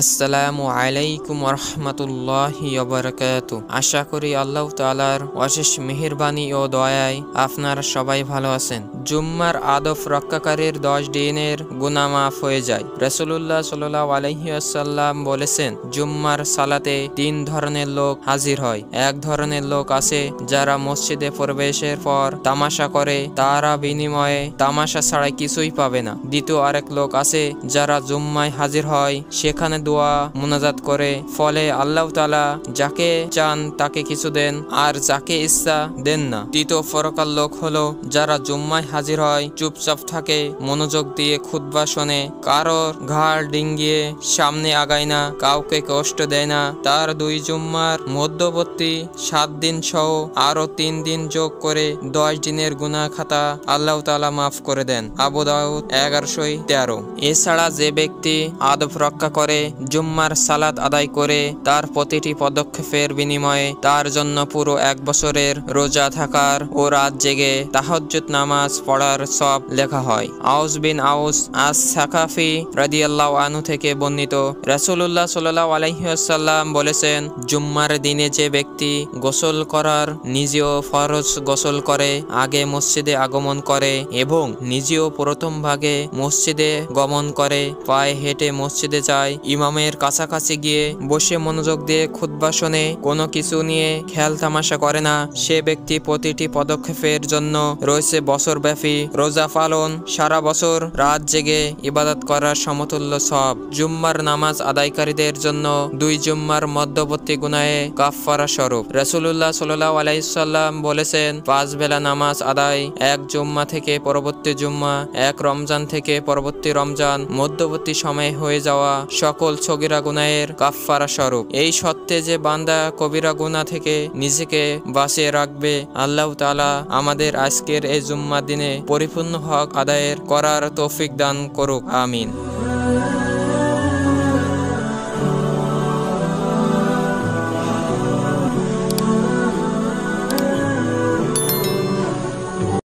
আসসালামু আলাইকুম রহমতুল্লাহি ওয়া বারাকাতুহু। আশা করি আল্লাহ তাআলার অশেষ মেহেরবানি ও দয়ায় আপনারা সবাই ভালো আছেন। জুম্মার আদব রক্ষাকারীর 10 দিনের গুনাহ মাফ হয়ে যায়। রাসূলুল্লাহ সাল্লাল্লাহু আলাইহি ওয়াসাল্লাম বলেছেন, জুম্মার সালাতে 3 ধরনের লোক হাজির হয়। এক ধরনের লোক আছে যারা মসজিদে প্রবেশের পর তামাশা করে, তারা বিনিময়ে তামাশা ছাড়া কিছুই পাবে না। দ্বিতীয় আরেক লোক আছে যারা জুম্মায় হাজির হয়, সেখানে দোয়া মুনাজাত করে, ফলে আল্লাহ তাআলা যাকে চান তাকে কিছু দেন আর যাকে ইচ্ছা দেন না। তৃতীয় প্রকার লোক হলো যারা জুম্মায় হাজির হয়, চুপচাপ থাকে, মনোযোগ দিয়ে খুতবা শোনে, কারোর ঘাড় ডিঙ্গিয়ে সামনে আগায় না, কাউকে কষ্ট দেয় না। তার 2 জুম্মার মধ্যবর্তী 7 দিন সহ আরো 3 দিন যোগ করে 10 দিনের গুনাহ খাতা আল্লাহ তাআলা মাফ করে দেন। আবু দাউদ 1113। এছাড়া যে ব্যক্তি আদব রক্ষা করে, জুম্মার সালাত আদায় করে, তার প্রতিটি পদক্ষেপের বিনিময়ে তার জন্য পুরো 1 বছরের রোজা থাকার ও রাত জেগে তাহাজ্জুদ নামাজ পড়ার সওয়াব লেখা হয়। আউস বিন আউস আস-সাকাফি রাদিয়াল্লাহু আনহু থেকে বর্ণিত, রাসূলুল্লাহ সাল্লাল্লাহু আলাইহি ওয়াসাল্লাম বলেছেন, জুম্মার দিনে যে ব্যক্তি গোসল করার নিজেও ফরজ গোসল করে, আগে মসজিদে আগমন করে এবং নিজেও প্রথম ভাগে মসজিদে গমন করে, পায়ে হেঁটে মসজিদে যায়, ইমামের কাছাকাছি গিয়ে বসে মনোযোগ দিয়ে খুতবা শোনে, কোনো কিছু নিয়ে খেয়াল তামাশা করে না, সে ব্যক্তি প্রতিটি পদক্ষেপের জন্য রয়েছে বছরব্যাপী রোজা পালন, সারা বছর রাত জেগে ইবাদত করার সমতুল্য সওয়াব। জুম্মার নামাজ আদায়কারীদের জন্য 2 জুম্মার মধ্যবর্তী গুনাহে কাফফারা স্বরূপ। রাসূলুল্লাহ সাল্লাল্লাহু আলাইহি ওয়াসাল্লাম বলেছেন, 5 বেলা নামাজ আদায় 1 জুম্মা থেকে পরবর্তী জুম্মা, 1 রমজান থেকে পরবর্তী রমজান, মধ্যবর্তী সময়ে হয়ে যাওয়া সকল সগীরা গুনাহের কাফফারা স্বরূপ। এই সত্ত্বে যে বান্দা কবিরা গুনাহ থেকে নিজেকে বাঁচিয়ে রাখবে, আল্লাহ তাআলা আমাদের আজকের এই জুম্মার দিনে পরিপূর্ণ হক আদায়ের করার তৌফিক দান করুক। আমিন।